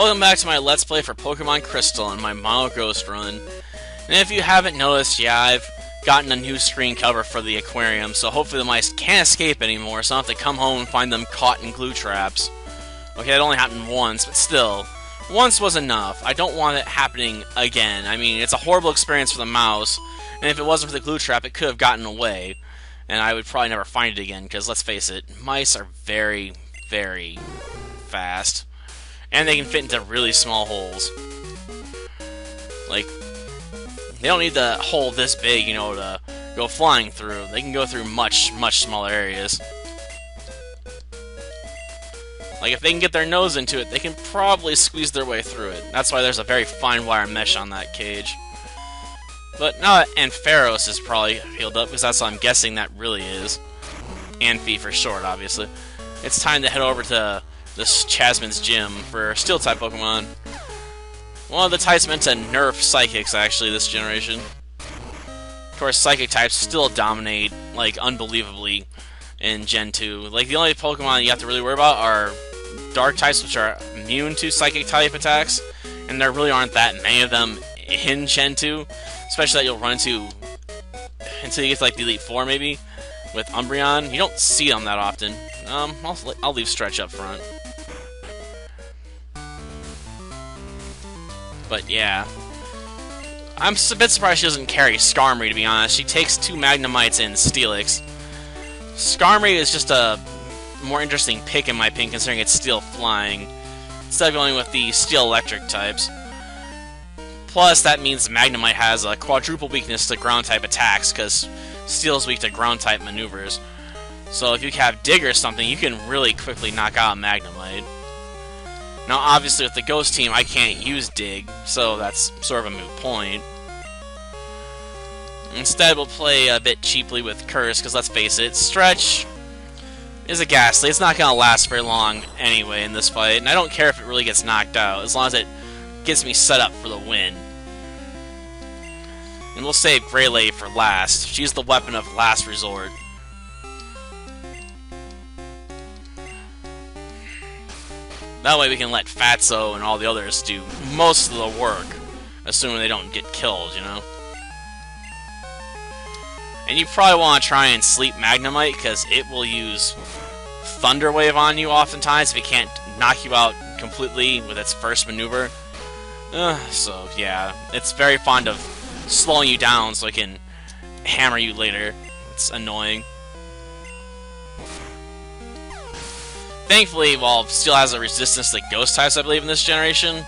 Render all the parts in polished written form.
Welcome back to my Let's Play for Pokemon Crystal and my Mono Ghost run. And if you haven't noticed, yeah, I've gotten a new screen cover for the aquarium, so hopefully the mice can't escape anymore, so I don't have to come home and find them caught in glue traps. Okay, that only happened once, but still, once was enough. I don't want it happening again. I mean, it's a horrible experience for the mouse, and if it wasn't for the glue trap, it could have gotten away, and I would probably never find it again, because let's face it, mice are very, very fast. And they can fit into really small holes. Like, they don't need the hole this big, you know, to go flying through. They can go through much, much smaller areas. Like, if they can get their nose into it, they can probably squeeze their way through it. That's why there's a very fine wire mesh on that cage. But now that Ampharos is probably healed up, because that's what I'm guessing that really is. Amphi for short, obviously. It's time to head over to this Jasmine's gym for Steel-type Pokemon. One of the types meant to nerf Psychics, actually, this generation. Of course, Psychic types still dominate, like, unbelievably in Gen 2. Like, the only Pokemon you have to really worry about are Dark types, which are immune to Psychic-type attacks, and there really aren't that many of them in Gen 2, especially that you'll run into until you get to, like, the Elite Four, maybe, with Umbreon. You don't see them that often. I'll leave Stretch up front. But yeah, I'm a bit surprised she doesn't carry Skarmory, to be honest. She takes 2 Magnemites and Steelix. Skarmory is just a more interesting pick in my opinion, considering it's Steel Flying, instead of going with the Steel Electric types. Plus, that means Magnemite has a quadruple weakness to Ground-type attacks, because Steel is weak to Ground-type maneuvers. So if you have Dig or something, you can really quickly knock out a Magnemite. Now, obviously, with the Ghost team, I can't use Dig, so that's sort of a moot point. Instead, we'll play a bit cheaply with Curse, because let's face it, Stretch is a Ghastly. It's not going to last very long anyway in this fight, and I don't care if it really gets knocked out, as long as it gets me set up for the win. And we'll save Greylay for last. She's the weapon of last resort. That way we can let Fatso and all the others do most of the work, assuming they don't get killed, you know? And you probably want to try and sleep Magnemite, because it will use Thunder Wave on you oftentimes if it can't knock you out completely with its first maneuver. So, yeah, it's very fond of slowing you down so it can hammer you later. It's annoying. Thankfully, while Steel has a resistance to Ghost types, I believe, in this generation,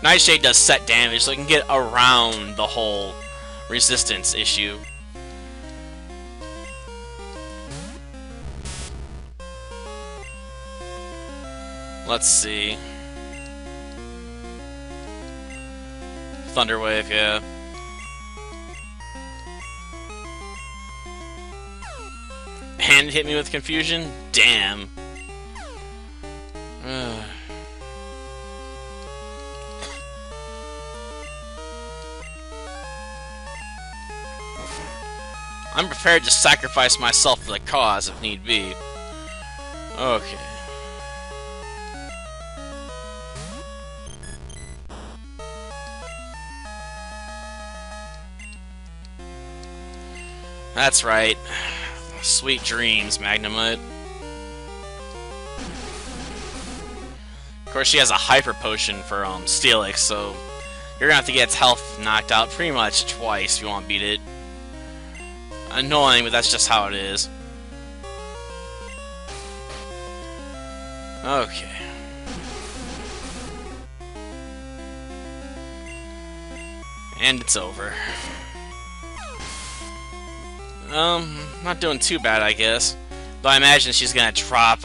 Nightshade does set damage, so it can get around the whole resistance issue. Let's see. Thunder Wave, yeah. And hit me with confusion? Damn. I'm prepared to sacrifice myself for the cause if need be. Okay. That's right. Sweet dreams, Magnemite. Of course, she has a Hyper Potion for Steelix, so you're gonna have to get its health knocked out pretty much twice if you want to beat it. Annoying, but that's just how it is. Okay. And it's over. Not doing too bad, I guess. Though I imagine she's gonna drop,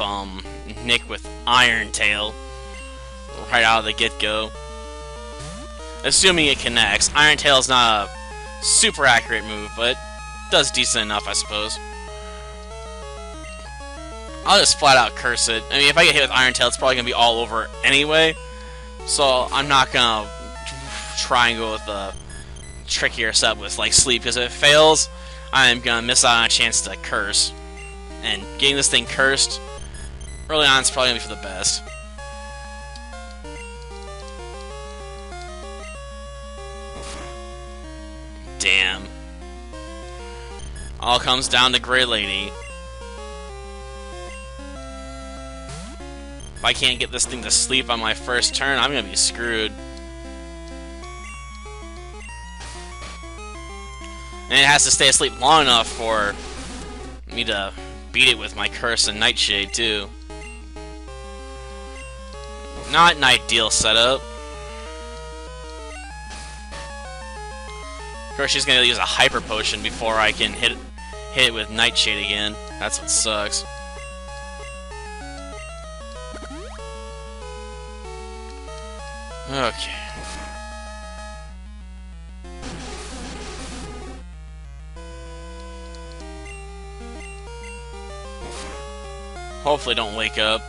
Nick with Iron Tail right out of the get-go. Assuming it connects. Iron Tail is not a super accurate move, but does decent enough, I suppose. I'll just flat out curse it. I mean, if I get hit with Iron Tail, it's probably gonna be all over anyway. So I'm not gonna try and go with a trickier set with like Sleep, because if it fails, I'm gonna miss out on a chance to curse. And getting this thing cursed early on is probably gonna be for the best. Damn. All comes down to Grey Lady. If I can't get this thing to sleep on my first turn, I'm gonna be screwed. And it has to stay asleep long enough for me to beat it with my Curse and Nightshade, too. Not an ideal setup. Of course, she's gonna use a Hyper Potion before I can hit it with Nightshade again. That's what sucks. Okay. Hopefully don't wake up.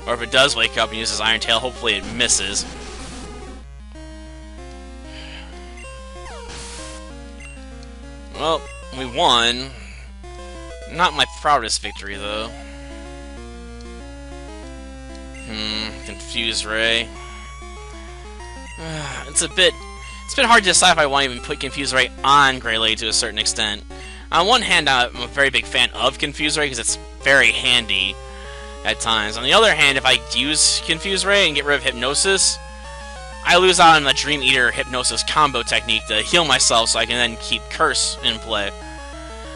Or if it does wake up and uses Iron Tail, hopefully it misses. Well, we won. Not my proudest victory, though. Confuse Ray. It's been hard to decide if I want to even put Confuse Ray on Grey Lady to a certain extent. On one hand, I'm a very big fan of Confuse Ray because it's very handy at times. On the other hand, if I use Confuse Ray and get rid of Hypnosis, I lose out on the Dream Eater Hypnosis combo technique to heal myself so I can then keep Curse in play.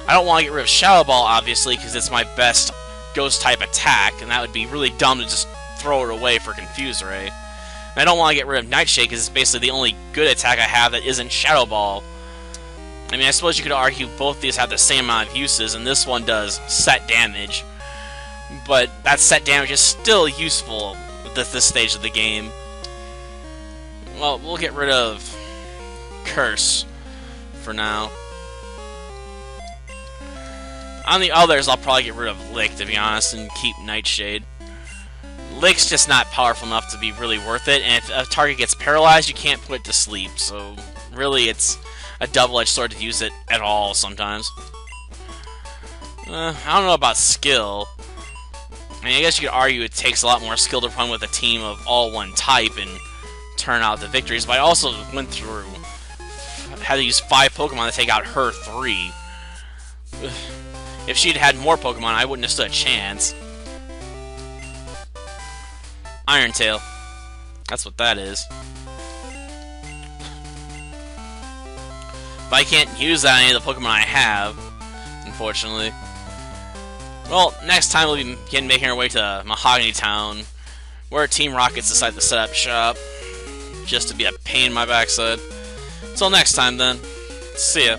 I don't want to get rid of Shadow Ball, obviously, because it's my best Ghost-type attack, and that would be really dumb to just throw it away for Confuse Ray. And I don't want to get rid of Nightshade because it's basically the only good attack I have that isn't Shadow Ball. I mean, I suppose you could argue both these have the same amount of uses, and this one does set damage. But that set damage is still useful at this stage of the game. Well, we'll get rid of Curse for now. On the others, I'll probably get rid of Lick, to be honest, and keep Nightshade. Lick's just not powerful enough to be really worth it, and if a target gets paralyzed, you can't put it to sleep, so really it's a double-edged sword to use it at all sometimes. I don't know about skill. I mean, I guess you could argue it takes a lot more skill to run with a team of all one type and turn out the victories, but I also went through, had to use 5 Pokemon to take out her 3. If she'd had more Pokemon, I wouldn't have stood a chance. Iron Tail. That's what that is. But I can't use that on any of the Pokemon I have, unfortunately. Well, next time we'll be making our way to Mahogany Town, where Team Rockets decide to set up shop, just to be a pain in my backside. Until next time, then. See ya.